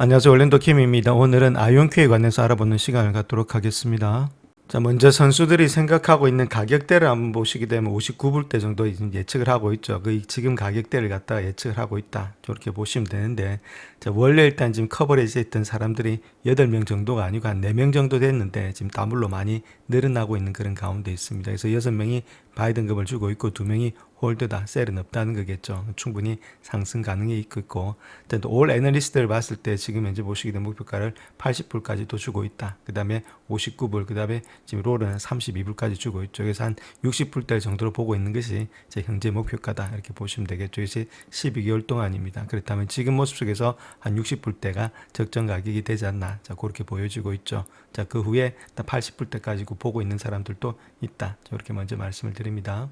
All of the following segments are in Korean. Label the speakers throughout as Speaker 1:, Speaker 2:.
Speaker 1: 안녕하세요. 올랜도 킴입니다. 오늘은 아이온큐에 관해서 알아보는 시간을 갖도록 하겠습니다. 자, 먼저 선수들이 생각하고 있는 가격대를 한번 보시게 되면 59불대 정도 예측을 하고 있죠. 그 지금 가격대를 갖다가 예측을 하고 있다. 저렇게 보시면 되는데, 자, 원래 일단 지금 커버리지에 있던 사람들이 8명 정도가 아니고 한 4명 정도 됐는데 지금 다물로 많이 늘어나고 있는 그런 가운데 있습니다. 그래서 6명이 바이든급을 주고 있고 2명이 홀드다, 셀은 없다는 거겠죠. 충분히 상승 가능해 있고, 또 올 애널리스트를 봤을 때 지금 현재 보시게 된 목표가를 80불까지도 주고 있다. 그 다음에 59불, 그 다음에 지금 롤은 32불까지 주고 있죠. 그래서 한 60불대 정도로 보고 있는 것이 제 현재 목표가다. 이렇게 보시면 되겠죠. 이제 12개월 동안입니다. 그렇다면 지금 모습 속에서 한 60불대가 적정 가격이 되지 않나. 자, 그렇게 보여지고 있죠. 자, 그 후에 80불대까지 보고 있는 사람들도 있다. 저렇게 먼저 말씀을 드립니다.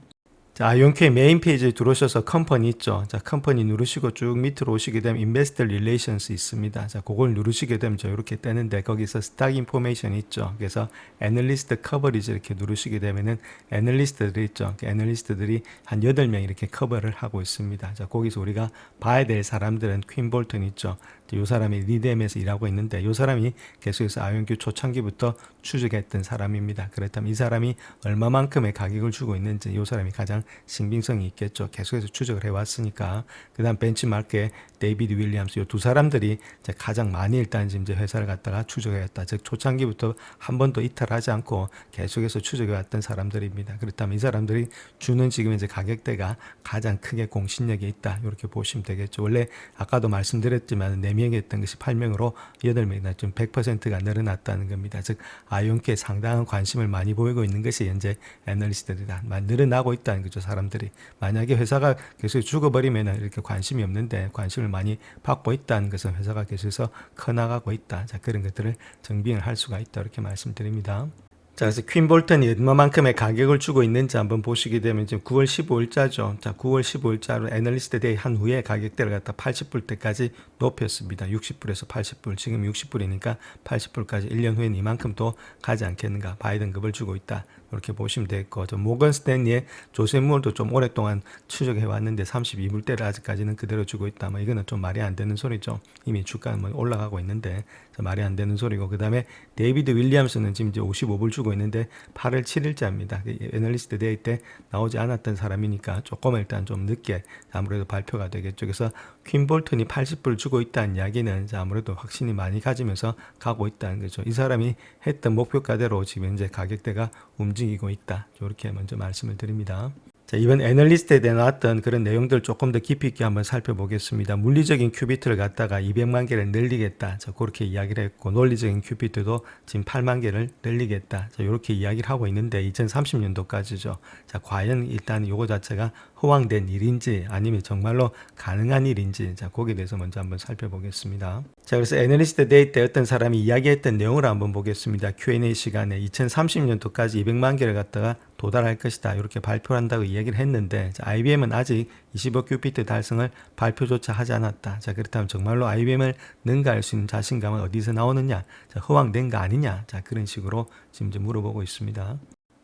Speaker 1: 자, 아이온큐의 메인 페이지에 들어오셔서 컴퍼니 있죠. 자, 컴퍼니 누르시고 쭉 밑으로 오시게 되면 인베스터 릴레이션스 있습니다. 자, 그걸 누르시게 되면 이렇게 뜨는데 거기서 스탁 인포메이션 있죠. 그래서 애널리스트 커버리지 이렇게 누르시게 되면은 애널리스트들이 있죠. 애널리스트들이 한 8명 이렇게 커버를 하고 있습니다. 자, 거기서 우리가 봐야 될 사람들은 퀸 볼턴 있죠. 이 사람이 리뎀에서 일하고 있는데 이 사람이 계속해서 아이온큐 초창기부터 추적했던 사람입니다. 그렇다면 이 사람이 얼마만큼의 가격을 주고 있는지 이 사람이 가장 신빙성이 있겠죠. 계속해서 추적을 해왔으니까. 그 다음 벤치마크의 데이비드 윌리엄스 이 두 사람들이 가장 많이 일단 지금 회사를 갖다가 추적해왔다. 즉 초창기부터 한 번도 이탈하지 않고 계속해서 추적해왔던 사람들입니다. 그렇다면 이 사람들이 주는 지금 이제 가격대가 가장 크게 공신력이 있다. 이렇게 보시면 되겠죠. 원래 아까도 말씀드렸지만 4명이 했던 것이 8명으로 8명이나 좀 100%가 늘어났다는 겁니다. 즉 아이온큐에 상당한 관심을 많이 보이고 있는 것이 현재 애널리스트들이다. 늘어나고 있다는 거죠. 사람들이 만약에 회사가 계속 죽어버리면 이렇게 관심이 없는데 관심을 많이 받고 있다는 것은 회사가 계속해서 커나가고 있다. 자, 그런 것들을 증빙을 할 수가 있다. 이렇게 말씀드립니다. 자, 그래서 퀸 볼턴이 얼마만큼의 가격을 주고 있는지 한번 보시게 되면 지금 9월 15일자죠. 자, 9월 15일자로 애널리스트 데이 한 후에 가격대를 갖다 80불대까지 높였습니다. 60불에서 80불. 지금 60불이니까 80불까지 1년 후엔 이만큼 또 가지 않겠는가. 바이든급을 주고 있다. 이렇게 보시면 되겠고, 모건 스탠리의 조셉 무어도 좀 오랫동안 추적해 왔는데 32불대를 아직까지는 그대로 주고 있다. 이거는 좀 말이 안 되는 소리죠. 이미 주가는 올라가고 있는데 말이 안 되는 소리고, 그 다음에 데이비드 윌리엄스는 지금 이제 55불 주고 있는데 8월 7일자입니다. 애널리스트 데이 때 나오지 않았던 사람이니까 조금 일단 좀 늦게 아무래도 발표가 되겠죠. 그래서 퀸 볼턴이 80불 주고 있다는 이야기는 아무래도 확신이 많이 가지면서 가고 있다는 거죠. 이 사람이 했던 목표가대로 지금 이제 가격대가 움직이고 있다. 이렇게 먼저 말씀을 드립니다. 자, 이번 애널리스트에 나왔던 그런 내용들 조금 더 깊이 있게 한번 살펴보겠습니다. 물리적인 큐비트를 갖다가 200만 개를 늘리겠다. 자, 그렇게 이야기를 했고, 논리적인 큐비트도 지금 8만 개를 늘리겠다. 자, 이렇게 이야기를 하고 있는데 2030년도까지죠. 자, 과연 일단 이거 자체가 허황된 일인지 아니면 정말로 가능한 일인지, 자, 거기에 대해서 먼저 한번 살펴보겠습니다. 자, 그래서 애널리스트 데이 때 어떤 사람이 이야기했던 내용을 한번 보겠습니다. Q&A 시간에 2030년도까지 200만 개를 갖다가 도달할 것이다. 이렇게 발표를 한다고 이야기를 했는데, 자, IBM은 아직 25큐피트 달성을 발표조차 하지 않았다. 자, 그렇다면 정말로 IBM을 능가할 수 있는 자신감은 어디서 나오느냐? 자, 허황된 거 아니냐? 자, 그런 식으로 지금 물어보고 있습니다.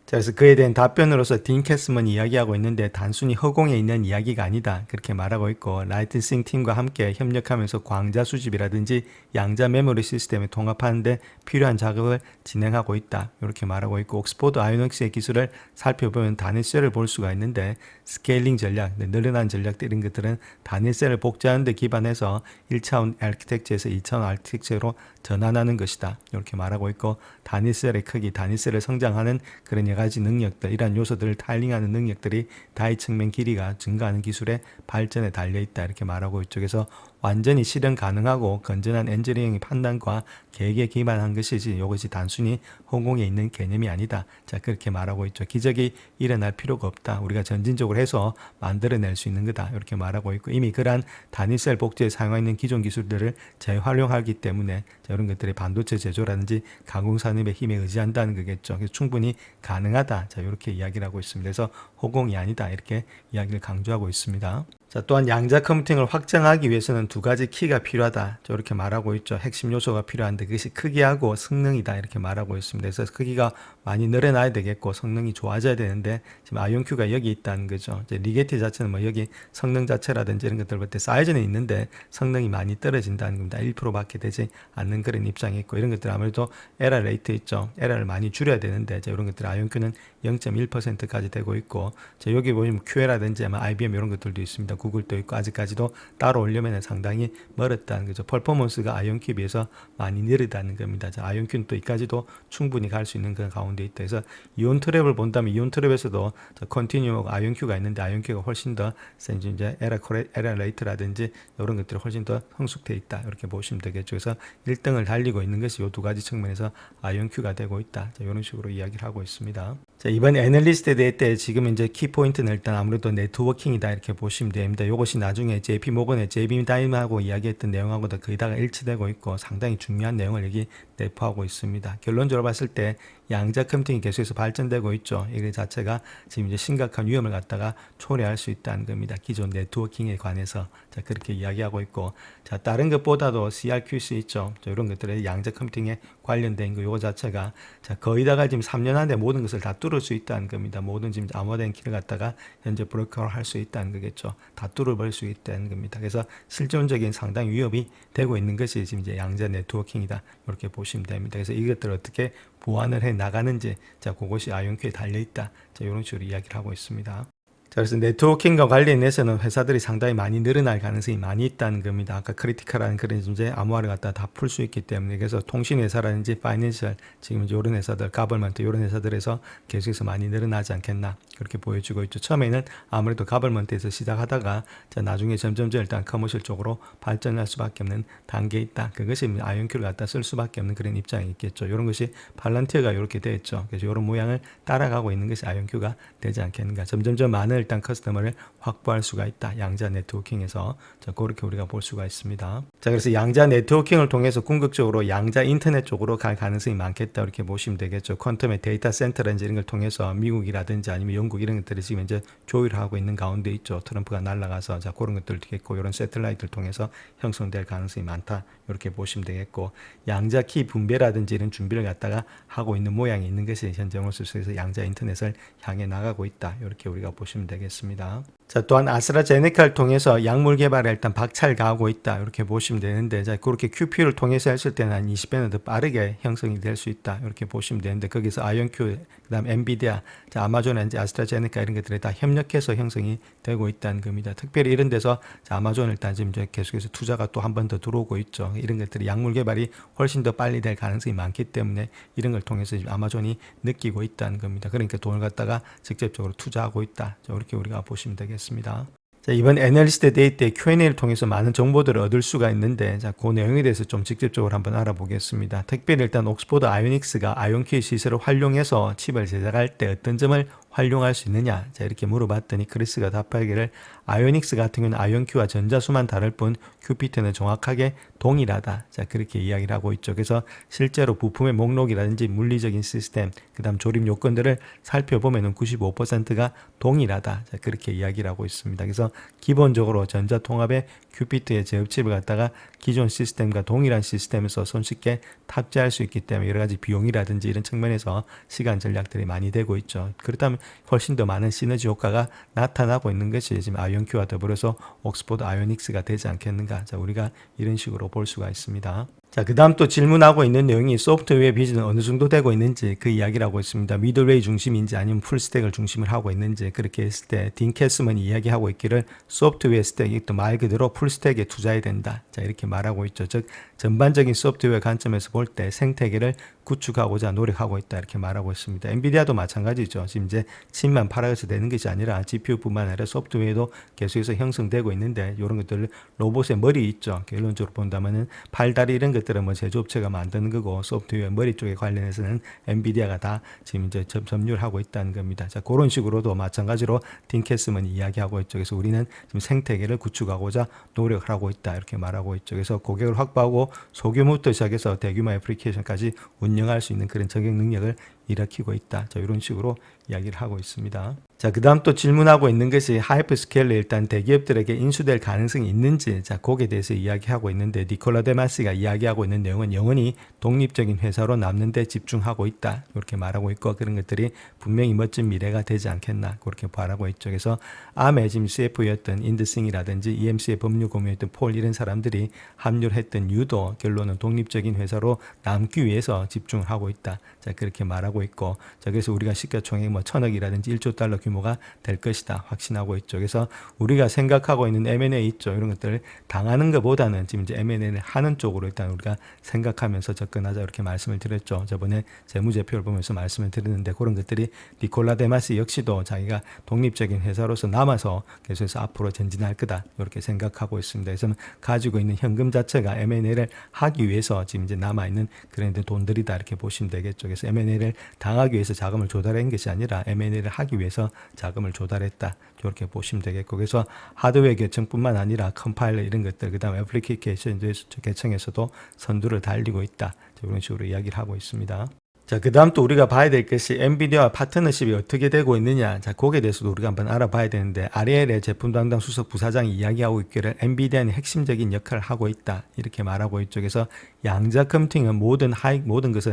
Speaker 1: 자, 그래서 그에 대한 답변으로서 딘 캐스먼이 이야기하고 있는데 단순히 허공에 있는 이야기가 아니다. 그렇게 말하고 있고, 라이트싱 팀과 함께 협력하면서 광자 수집이라든지 양자 메모리 시스템을 통합하는데 필요한 작업을 진행하고 있다. 이렇게 말하고 있고, 옥스포드 아이오닉스의 기술을 살펴보면 단일셀을 볼 수가 있는데 스케일링 전략, 늘어난 전략들 이런 것들은 단일셀을 복제하는 데 기반해서 1차원 아키텍처에서 2차원 아키텍처로 전환하는 것이다. 이렇게 말하고 있고, 단일셀의 크기, 단일셀을 성장하는 그런 여러 가지 능력들, 이러한 요소들을 타일링하는 능력들이 다이 측면 길이가 증가하는 기술의 발전에 달려있다. 이렇게 말하고 이쪽에서 완전히 실현 가능하고 건전한 엔지니어링 판단과 계획에 기반한 것이지 이것이 단순히 허공에 있는 개념이 아니다. 자, 그렇게 말하고 있죠. 기적이 일어날 필요가 없다. 우리가 전진적으로 해서 만들어낼 수 있는 거다. 이렇게 말하고 있고, 이미 그러한 단일셀 복제에 사용하는 기존 기술들을 재활용하기 때문에 이런 것들이 반도체 제조라든지 가공산업의 힘에 의지한다는 거겠죠. 그래서 충분히 가능하다. 자, 이렇게 이야기를 하고 있습니다. 그래서 허공이 아니다. 이렇게 이야기를 강조하고 있습니다. 자, 또한 양자 컴퓨팅을 확장하기 위해서는 두 가지 키가 필요하다. 이렇게 말하고 있죠. 핵심 요소가 필요한데 그것이 크기하고 성능이다. 이렇게 말하고 있습니다. 그래서 크기가 많이 늘어나야 되겠고 성능이 좋아져야 되는데 지금 아이온큐가 여기 있다는 거죠. 이제 리게티 자체는 뭐 여기 성능 자체라든지 이런 것들 볼 때 사이즈는 있는데 성능이 많이 떨어진다는 겁니다. 1%밖에 되지 않는 그런 입장이 있고 이런 것들 아무래도 에러 레이트 있죠. 에러를 많이 줄여야 되는데 이제 이런 것들 아이온큐는 0.1%까지 되고 있고 여기 보시면 QA라든지 IBM 이런 것들도 있습니다. 구글도 있고 아직까지도 따라오려면 상당히 멀었다는 거죠. 퍼포먼스가 아이온큐에 비해서 많이 느리다는 겁니다. 아이온큐는 또 이까지도 충분히 갈 수 있는 그런 가운데 있다. 그래서 이온 트랩을 본다면 이온 트랩에서도 컨티뉴하고 아이온큐가 있는데 아이온큐가 훨씬 더 이제 에러 레이트라든지 이런 것들이 훨씬 더 성숙되어 있다. 이렇게 보시면 되겠죠. 그래서 1등을 달리고 있는 것이 이 두 가지 측면에서 아이온큐가 되고 있다. 이런 식으로 이야기를 하고 있습니다. 자, 이번 애널리스트 대회 때 지금 이제 키포인트는 일단 아무래도 네트워킹이다 이렇게 보시면 됩니다. 이것이 나중에 JP 모건의 제이비 다임하고 이야기했던 내용하고도 거의 다 일치되고 있고 상당히 중요한 내용을 여기 내포하고 있습니다. 결론적으로 봤을 때 양자 컴퓨팅이 계속해서 발전되고 있죠. 이 자체가 지금 이제 심각한 위험을 갖다가 초래할 수 있다는 겁니다. 기존 네트워킹에 관해서 자, 그렇게 이야기하고 있고 자, 다른 것보다도 CRQC 있죠. 이런 것들의 양자 컴퓨팅에 관련된 거 요거 자체가 자, 거의 다가 지금 3년 안에 모든 것을 다 뚫을 수 있다는 겁니다. 모든 지금 암호화된 키를 갖다가 현재 브로커를 할 수 있다는 거겠죠. 다 뚫어버릴 수 있다는 겁니다. 그래서 실존적인 상당히 위협이 되고 있는 것이 지금 이제 양자 네트워킹이다. 이렇게 보시면 됩니다. 그래서 이것들을 어떻게 보완을 해 나가는지 자, 그것이 아이온큐에 달려 있다. 자, 이런 식으로 이야기를 하고 있습니다. 자, 그래서 네트워킹과 관련해서는 회사들이 상당히 많이 늘어날 가능성이 많이 있다는 겁니다. 아까 크리티컬한 그런 이제 암호화를 갖다 다 풀 수 있기 때문에 그래서 통신회사라든지 파이낸셜 지금 이제 이런 회사들, 가벌먼트 이런 회사들에서 계속해서 많이 늘어나지 않겠나 그렇게 보여주고 있죠. 처음에는 아무래도 가벌먼트에서 시작하다가 자, 나중에 점점 일단 커머셜 쪽으로 발전할 수밖에 없는 단계에 있다. 그것이 아이온큐를 갖다 쓸 수밖에 없는 그런 입장이 있겠죠. 이런 것이 팔란티어가 이렇게 되어 있죠. 그래서 이런 모양을 따라가고 있는 것이 아이온큐가 되지 않겠는가. 점점 많은 일단 커스터머를 확보할 수가 있다. 양자 네트워킹에서 자, 그렇게 우리가 볼 수가 있습니다. 자, 그래서 양자 네트워킹을 통해서 궁극적으로 양자 인터넷 쪽으로 갈 가능성이 많겠다. 이렇게 보시면 되겠죠. 퀀텀의 데이터 센터라든지 이런 걸 통해서 미국이라든지 아니면 영국 이런 것들이 지금 이제 조율을 하고 있는 가운데 있죠. 트럼프가 날아가서 자, 그런 것들도 있겠고 이런 새틀라이트를 통해서 형성될 가능성이 많다. 이렇게 보시면 되겠고 양자 키 분배라든지 이런 준비를 갖다가 하고 있는 모양이 있는 것이 현재 영어수에서 양자 인터넷을 향해 나가고 있다. 이렇게 우리가 보시면 되겠습니다. 자, 또한 아스트라제네카를 통해서 약물 개발에 일단 박차를 가하고 있다. 이렇게 보시면 되는데 자, 그렇게 QPU를 통해서 했을 때는 한 20배는 더 빠르게 형성이 될 수 있다. 이렇게 보시면 되는데 거기서 아이온큐, 그다음 엔비디아, 자, 아마존, 아스트라제네카 이런 것들이 다 협력해서 형성이 되고 있다는 겁니다. 특별히 이런 데서 자, 아마존 일단 지금 이제 계속해서 투자가 또 한 번 더 들어오고 있죠. 이런 것들이 약물 개발이 훨씬 더 빨리 될 가능성이 많기 때문에 이런 걸 통해서 지금 아마존이 느끼고 있다는 겁니다. 그러니까 돈을 갖다가 직접적으로 투자하고 있다. 자, 이렇게 우리가 보시면 되겠습니다. 자, 이번 애널리스트 데이 때 Q&A를 통해서 많은 정보들을 얻을 수가 있는데 자, 그 내용에 대해서 좀 직접적으로 한번 알아보겠습니다. 특별히 일단 옥스포드 아이오닉스가 아이온큐 시설을 활용해서 칩을 제작할 때 어떤 점을 활용할 수 있느냐 자, 이렇게 물어봤더니 크리스가 답하기를 아이오닉스 같은 경우는 아이온큐와 전자수만 다를 뿐 큐피트는 정확하게 동일하다. 자, 그렇게 이야기를 하고 있죠. 그래서 실제로 부품의 목록이라든지 물리적인 시스템, 그 다음 조립 요건들을 살펴보면 95%가 동일하다. 자, 그렇게 이야기를 하고 있습니다. 그래서 기본적으로 전자통합의 큐피트의 제어칩을 갖다가 기존 시스템과 동일한 시스템에서 손쉽게 탑재할 수 있기 때문에 여러 가지 비용이라든지 이런 측면에서 시간 전략들이 많이 되고 있죠. 그렇다면 훨씬 더 많은 시너지 효과가 나타나고 있는 것이 지금 아이온큐와 더불어서 옥스포드 아이오닉스가 되지 않겠는가. 자, 우리가 이런 식으로 볼 수가 있습니다. 자, 그 다음 또 질문하고 있는 내용이 소프트웨어 비전은 어느 정도 되고 있는지 그 이야기를 하고 있습니다. 미들웨이 중심인지 아니면 풀스택을 중심을 하고 있는지 그렇게 했을 때 딘 캐스먼이 이야기하고 있기를 소프트웨어 스택이 또 말 그대로 풀스택에 투자해야 된다. 자, 이렇게 말하고 있죠. 즉 전반적인 소프트웨어 관점에서 볼 때 생태계를 구축하고자 노력하고 있다. 이렇게 말하고 있습니다. 엔비디아도 마찬가지죠. 지금 이제 칩만 팔아서 되는 것이 아니라 GPU뿐만 아니라 소프트웨어도 계속해서 형성되고 있는데 이런 것들 로봇의 머리 있죠. 결론적으로 본다면은 팔다리 이런 것들은 뭐 제조업체가 만드는 거고 소프트웨어 머리 쪽에 관련해서는 엔비디아가 다 지금 이제 점유하고 있다는 겁니다. 자, 그런 식으로도 마찬가지로 딘 캐스먼이 이야기하고 있죠. 그래서 우리는 지금 생태계를 구축하고자 노력을 하고 있다. 이렇게 말하고 있죠. 그래서 고객을 확보하고 소규모부터 시작해서 대규모 애플리케이션까지 운영할 수 있는 그런 적용 능력을 일으키고 있다. 자, 이런 식으로 이야기를 하고 있습니다. 자, 그 다음 또 질문하고 있는 것이 하이퍼스케일러 일단 대기업들에게 인수될 가능성이 있는지, 자, 거기에 대해서 이야기하고 있는데, 니콜라 데마시가 이야기하고 있는 내용은 영원히 독립적인 회사로 남는 데 집중하고 있다. 이렇게 말하고 있고, 그런 것들이 분명히 멋진 미래가 되지 않겠나. 그렇게 바라고 있죠. 그래서 암의 지금 CF였던 인드싱이라든지 EMC의 법률고문이었던 폴 이런 사람들이 합류를 했던 이유도 결론은 독립적인 회사로 남기 위해서 집중을 하고 있다. 자, 그렇게 말하고 있고, 자, 그래서 우리가 시가총액 뭐 1,000억이라든지 1조 달러 규모가 될 것이다 확신하고 있죠. 그래서 우리가 생각하고 있는 M&A 있죠. 이런 것들을 당하는 것보다는 지금 이제 M&A를 하는 쪽으로 일단 우리가 생각하면서 접근하자 이렇게 말씀을 드렸죠. 저번에 재무제표를 보면서 말씀을 드렸는데 그런 것들이 니콜라 데마시 역시도 자기가 독립적인 회사로서 남아서 계속해서 앞으로 전진할 거다 이렇게 생각하고 있습니다. 그래서 가지고 있는 현금 자체가 M&A를 하기 위해서 지금 이제 남아 있는 그런 돈들이다 이렇게 보시면 되겠죠. 그래서 M&A를 당하기 위해서 자금을 조달한 것이 아니라 M&A를 하기 위해서 자금을 조달했다. 이렇게 보시면 되겠고, 그래서 하드웨어 개청뿐만 아니라 컴파일러 이런 것들, 그 다음에 애플리케이션 개청에서도 선두를 달리고 있다. 이런 식으로 이야기를 하고 있습니다. 자, 그 다음 또 우리가 봐야 될 것이 엔비디아와 파트너십이 어떻게 되고 있느냐. 자, 거기에 대해서도 우리가 한번 알아봐야 되는데, RL의 제품 담당 수석 부사장이 이야기하고 있기를 엔비디아는 핵심적인 역할을 하고 있다. 이렇게 말하고 있죠. 그래서 양자 컴퓨팅은 모든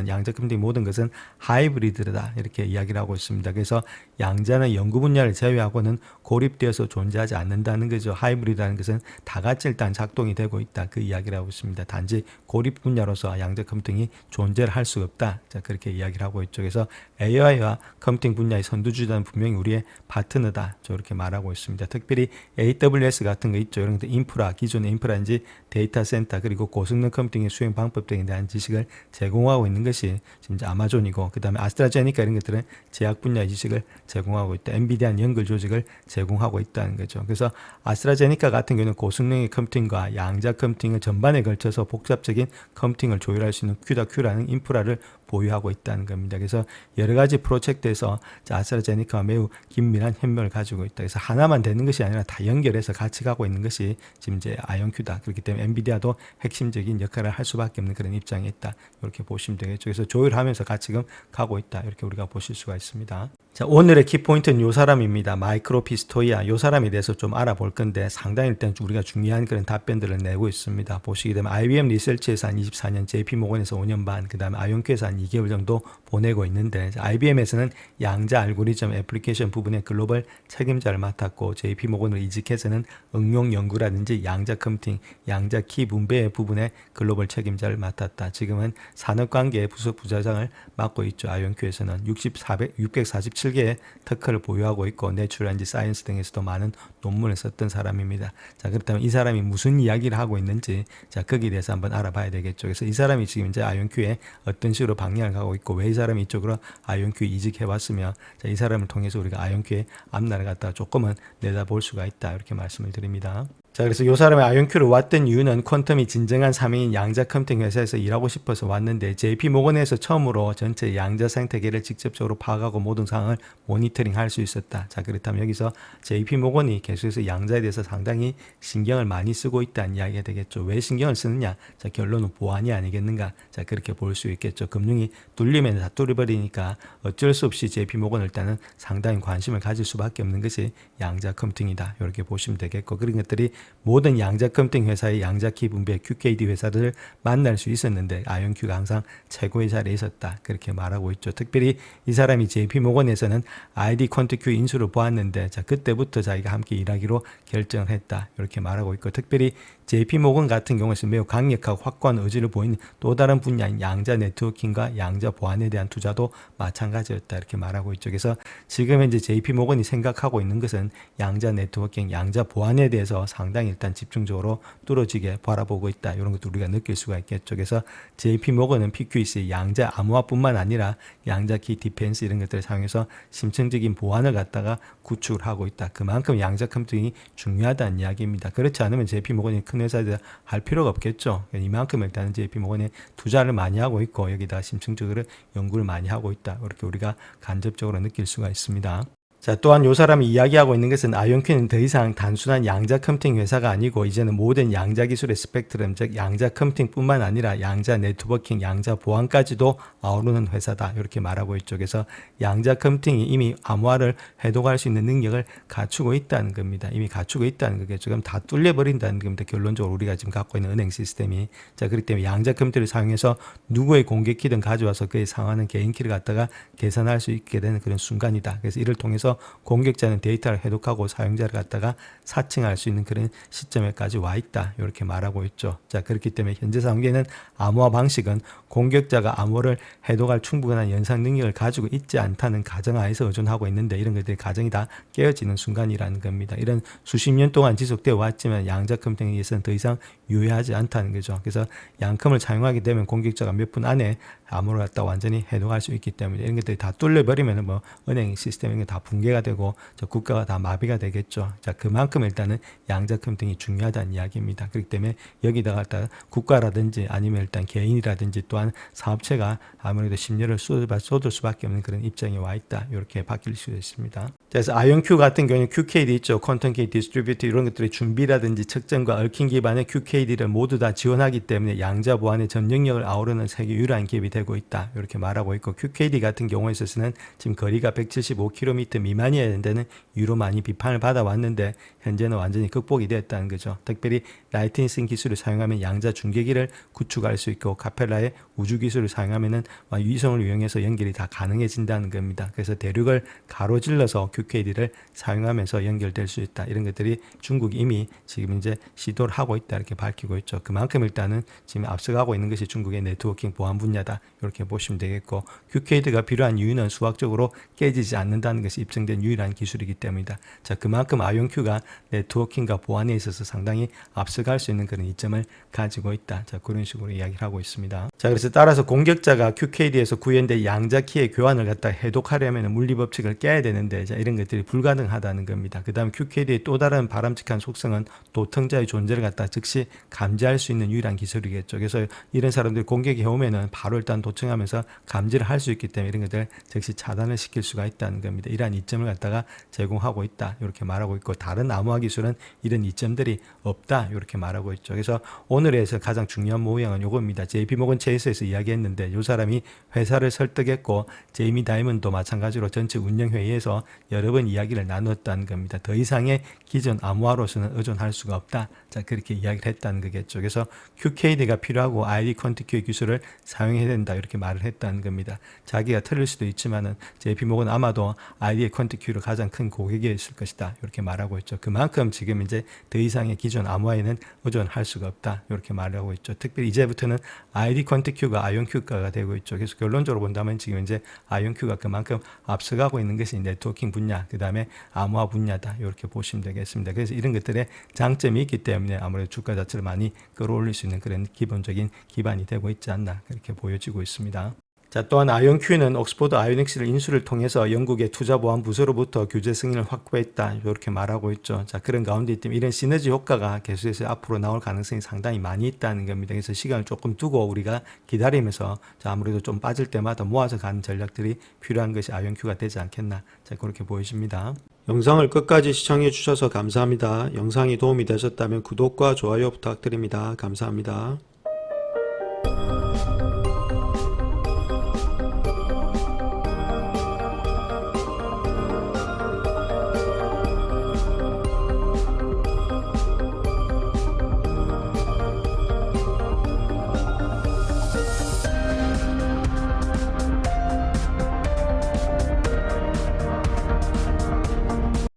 Speaker 1: 양자 컴퓨팅 모든 것은 하이브리드다. 이렇게 이야기를 하고 있습니다. 그래서 양자는 연구 분야를 제외하고는 고립되어서 존재하지 않는다는 거죠. 하이브리드라는 것은 다 같이 일단 작동이 되고 있다. 그 이야기를 하고 있습니다. 단지 고립 분야로서 양자 컴퓨팅이 존재를 할 수가 없다. 자, 그렇게 이야기를 하고 있죠. 그래서 AI와 컴퓨팅 분야의 선두주자는 분명히 우리의 파트너다. 저렇게 말하고 있습니다. 특별히 AWS 같은 거 있죠. 이런 것들 인프라, 기존의 인프라인지 데이터 센터 그리고 고성능 컴퓨팅의 수행 방법 등에 대한 지식을 제공하고 있는 것이 지금 이제 아마존이고, 그 다음에 아스트라제니카 이런 것들은 제약 분야의 지식을 제공하고 있다. 엔비디아 연결 조직을 제공하고 있다는 거죠. 그래서 아스트라제니카 같은 경우는 고성능의 컴퓨팅과 양자 컴퓨팅을 전반에 걸쳐서 복잡적인 컴퓨팅을 조율할 수 있는 큐다큐라는 인프라를 보유하고 있다는 겁니다. 그래서 여러 가지 프로젝트에서 아스트라제니카와 매우 긴밀한 협력을 가지고 있다. 그래서 하나만 되는 것이 아니라 다 연결해서 같이 가고 있는 것이 지금 이제 아이온큐다. 그렇기 때문에 엔비디아도 핵심적인 역할을 할 수밖에 없는 그런 입장에 있다. 이렇게 보시면 되겠죠. 그래서 조율하면서 같이 지금 가고 있다. 이렇게 우리가 보실 수가 있습니다. 자, 오늘의 키포인트는 이 사람입니다. 마이크로 피스토이아. 이 사람에 대해서 좀 알아볼 건데 상당히 일단 우리가 중요한 그런 답변들을 내고 있습니다. 보시게 되면 IBM 리서치에서 한 24년, JP모건에서 5년 반, 그 다음에 아이온큐에서 한 2개월 정도 보내고 있는데, IBM에서는 양자 알고리즘 애플리케이션 부분의 글로벌 책임자를 맡았고, JP모건으로 이직해서는 응용 연구라든지 양자 컴퓨팅, 양자 키 분배 부분의 글로벌 책임자를 맡았다. 지금은 산업관계 부서 부사장을 맡고 있죠. 아이온큐에서는 647개의 특허를 보유하고 있고, 내추럴인지 사이언스 등에서도 많은 논문을 썼던 사람입니다. 자, 그렇다면 이 사람이 무슨 이야기를 하고 있는지, 자, 거기에 대해서 한번 알아봐야 되겠죠. 그래서 이 사람이 지금 이제 아이온큐에 어떤 식으로 방향을 가고 있고, 왜 이 사람이 이쪽으로 아이온큐에 이직해 왔으며, 자, 이 사람을 통해서 우리가 아이온큐의 앞날을 갖다가 조금은 내다볼 수가 있다. 이렇게 말씀을 드립니다. 자, 그래서 이 사람이 아이온큐로 왔던 이유는 퀀텀이 진정한 사명인 양자 컴퓨팅 회사에서 일하고 싶어서 왔는데, JP모건에서 처음으로 전체 양자 생태계를 직접적으로 파악하고 모든 상황을 모니터링 할 수 있었다. 자, 그렇다면 여기서 JP모건이 계속해서 양자에 대해서 상당히 신경을 많이 쓰고 있다는 이야기가 되겠죠. 왜 신경을 쓰느냐? 자, 결론은 보안이 아니겠는가? 자, 그렇게 볼 수 있겠죠. 금융이 뚫리면 다 뚫려버리니까 어쩔 수 없이 JP모건은 일단은 상당히 관심을 가질 수밖에 없는 것이 양자 컴퓨팅이다. 이렇게 보시면 되겠고, 그런 것들이 모든 양자 컴퓨팅 회사의 양자 키 분배 QKD 회사들을 만날 수 있었는데 아이온큐가 항상 최고의 자리에 있었다. 그렇게 말하고 있죠. 특별히 이 사람이 JP모건에서는 ID 퀀트큐 인수를 보았는데, 자, 그때부터 자기가 함께 일하기로 결정을 했다. 이렇게 말하고 있고, 특별히 JP모건 같은 경우에서 매우 강력하고 확고한 의지를 보이는 또 다른 분야인 양자 네트워킹과 양자 보안에 대한 투자도 마찬가지였다. 이렇게 말하고 있죠. 그래서 지금 현재 JP모건이 생각하고 있는 것은 양자 네트워킹, 양자 보안에 대해서 상당히 일단 집중적으로 뚫어지게 바라보고 있다. 이런 것도 우리가 느낄 수가 있겠죠. 그래서 JP모건은 PQEC 양자 암호화뿐만 아니라 양자 키 디펜스 이런 것들을 사용해서 심층적인 보안을 갖다가 구축을 하고 있다. 그만큼 양자 컴퓨팅이 중요하다는 이야기입니다. 그렇지 않으면 JP모건이 큰 회사들 할 필요가 없겠죠. 이만큼 일단은 JP모건에 투자를 많이 하고 있고, 여기다 심층적으로 연구를 많이 하고 있다. 이렇게 우리가 간접적으로 느낄 수가 있습니다. 자, 또한 요 사람이 이야기하고 있는 것은 아이온큐는 더 이상 단순한 양자 컴퓨팅 회사가 아니고 이제는 모든 양자 기술의 스펙트럼, 즉 양자 컴퓨팅뿐만 아니라 양자 네트워킹, 양자 보안까지도 아우르는 회사다. 이렇게 말하고 있죠. 그래서 양자 컴퓨팅이 이미 암호화를 해독할 수 있는 능력을 갖추고 있다는 겁니다. 이미 갖추고 있다는 거겠죠. 그럼 다 뚫려버린다는 겁니다. 결론적으로 우리가 지금 갖고 있는 은행 시스템이. 자, 그렇기 때문에 양자 컴퓨터를 사용해서 누구의 공격키든 가져와서 그에 상하는 개인키를 갖다가 계산할 수 있게 되는 그런 순간이다. 그래서 이를 통해서 공격자는 데이터를 해독하고 사용자를 갖다가 사칭할 수 있는 그런 시점에까지 와 있다. 이렇게 말하고 있죠. 자, 그렇기 때문에 현재 상황에는 암호화 방식은 공격자가 암호를 해독할 충분한 연상 능력을 가지고 있지 않다는 가정하에서 의존하고 있는데 이런 것들이 가정이 다 깨어지는 순간이라는 겁니다. 이런 수십 년 동안 지속되어 왔지만 양자 컴퓨팅에 의해서는 더 이상 유효하지 않다는 거죠. 그래서 양컴을 사용하게 되면 공격자가 몇 분 안에 암호를 갖다 완전히 해독할 수 있기 때문에 이런 것들이 다 뚫려버리면 뭐 은행 시스템이 다 붕괴가 되고 국가가 다 마비가 되겠죠. 자, 그만큼 일단은 양자 컴퓨팅이 중요하다는 이야기입니다. 그렇기 때문에 여기다가 일단 국가라든지 아니면 일단 개인이라든지 또한 사업체가 아무래도 심려를 쏟을 수밖에 없는 그런 입장에 와 있다. 이렇게 바뀔 수 있습니다. 자, 그래서 아이온큐 같은 경우는 QKD 있죠. 퀀텀 K 디스트리뷰트 이런 것들의 준비라든지 측정과 얽힌 기반의 QKD를 모두 다 지원하기 때문에 양자 보안의 전 영역을 아우르는 세계 유일한 기업이 되고 있다. 이렇게 말하고 있고 QKD 같은 경우에 있어서는 지금 거리가 175km 미만이어야 된다는 유로 많이 비판을 받아왔는데 현재는 완전히 극복이 되었다는 거죠. 특별히 라이트닝 기술을 사용하면 양자 중계기를 구축할 수 있고 카펠라의 우주 기술을 사용하면은 위성을 이용해서 연결이 다 가능해진다는 겁니다. 그래서 대륙을 가로질러서 QKD를 사용하면서 연결될 수 있다. 이런 것들이 중국이 이미 지금 이제 시도를 하고 있다. 이렇게 밝히고 있죠. 그만큼 일단은 지금 앞서가고 있는 것이 중국의 네트워킹 보안 분야다. 이렇게 보시면 되겠고 QKD가 필요한 이유는 수학적으로 깨지지 않는다는 것이 입증된 유일한 기술이기 때문이다. 자, 그만큼 아이온큐가 네트워킹과 보안에 있어서 상당히 앞서갈 수 있는 그런 이점을 가지고 있다. 자, 그런 식으로 이야기를 하고 있습니다. 자, 그래서 따라서 공격자가 QKD에서 구현된 양자 키의 교환을 갖다 해독하려면 물리 법칙을 깨야 되는데 자, 이런 것들이 불가능하다는 겁니다. 그 다음 QKD의 또 다른 바람직한 속성은 도청자의 존재를 갖다 즉시 감지할 수 있는 유일한 기술이겠죠. 그래서 이런 사람들이 공격이 해오면은 바로 일단 도청하면서 감지를 할 수 있기 때문에 이런 것들을 즉시 차단을 시킬 수가 있다는 겁니다. 이러한 이점을 갖다가 제공하고 있다. 이렇게 말하고 있고 다른 암호화 기술은 이런 이점들이 없다. 이렇게 말하고 있죠. 그래서 오늘에서 가장 중요한 모형은 요겁니다. JP모건 체이스에서 이야기했는데 요 사람이 회사를 설득했고 제이미 다이먼도 마찬가지로 전체 운영회의에서 여러 번 이야기를 나누었다는 겁니다. 더 이상의 기존 암호화로서는 의존할 수가 없다. 자, 그렇게 이야기를 했다는 거겠죠. 그래서 QKD가 필요하고 ID 퀀티큐의 기술을 사용해야 된다. 이렇게 말을 했다는 겁니다. 자기가 틀릴 수도 있지만은 JP모건 아마도 ID의 퀀티큐로 가장 큰 고객이었을 것이다. 이렇게 말하고 있죠. 그만큼 지금 이제 더 이상의 기존 암호화에는 의존할 수가 없다. 이렇게 말하고 있죠. 특별히 이제부터는 ID 퀀티큐가 아이온큐가 되고 있죠. 그래서 결론적으로 본다면 지금 이제 아이온큐가 그만큼 앞서가고 있는 것이 네트워킹 분야, 그 다음에 암호화 분야다. 이렇게 보시면 되겠습니다. 그래서 이런 것들의 장점이 있기 때문에 아무래도 주가 자체를 많이 끌어올릴 수 있는 그런 기본적인 기반이 되고 있지 않나 그렇게 보여지고 있습니다. 자, 또한 아이온큐는 옥스포드 아이오닉스를 인수를 통해서 영국의 투자보안 부서로부터 규제 승인을 확보했다. 이렇게 말하고 있죠. 자, 그런 가운데 있다면 이런 시너지 효과가 계속해서 앞으로 나올 가능성이 상당히 많이 있다는 겁니다. 그래서 시간을 조금 두고 우리가 기다리면서 자, 아무래도 좀 빠질 때마다 모아서 가는 전략들이 필요한 것이 아이온큐가 되지 않겠나. 자, 그렇게 보여집니다. 영상을 끝까지 시청해 주셔서 감사합니다. 영상이 도움이 되셨다면 구독과 좋아요 부탁드립니다. 감사합니다.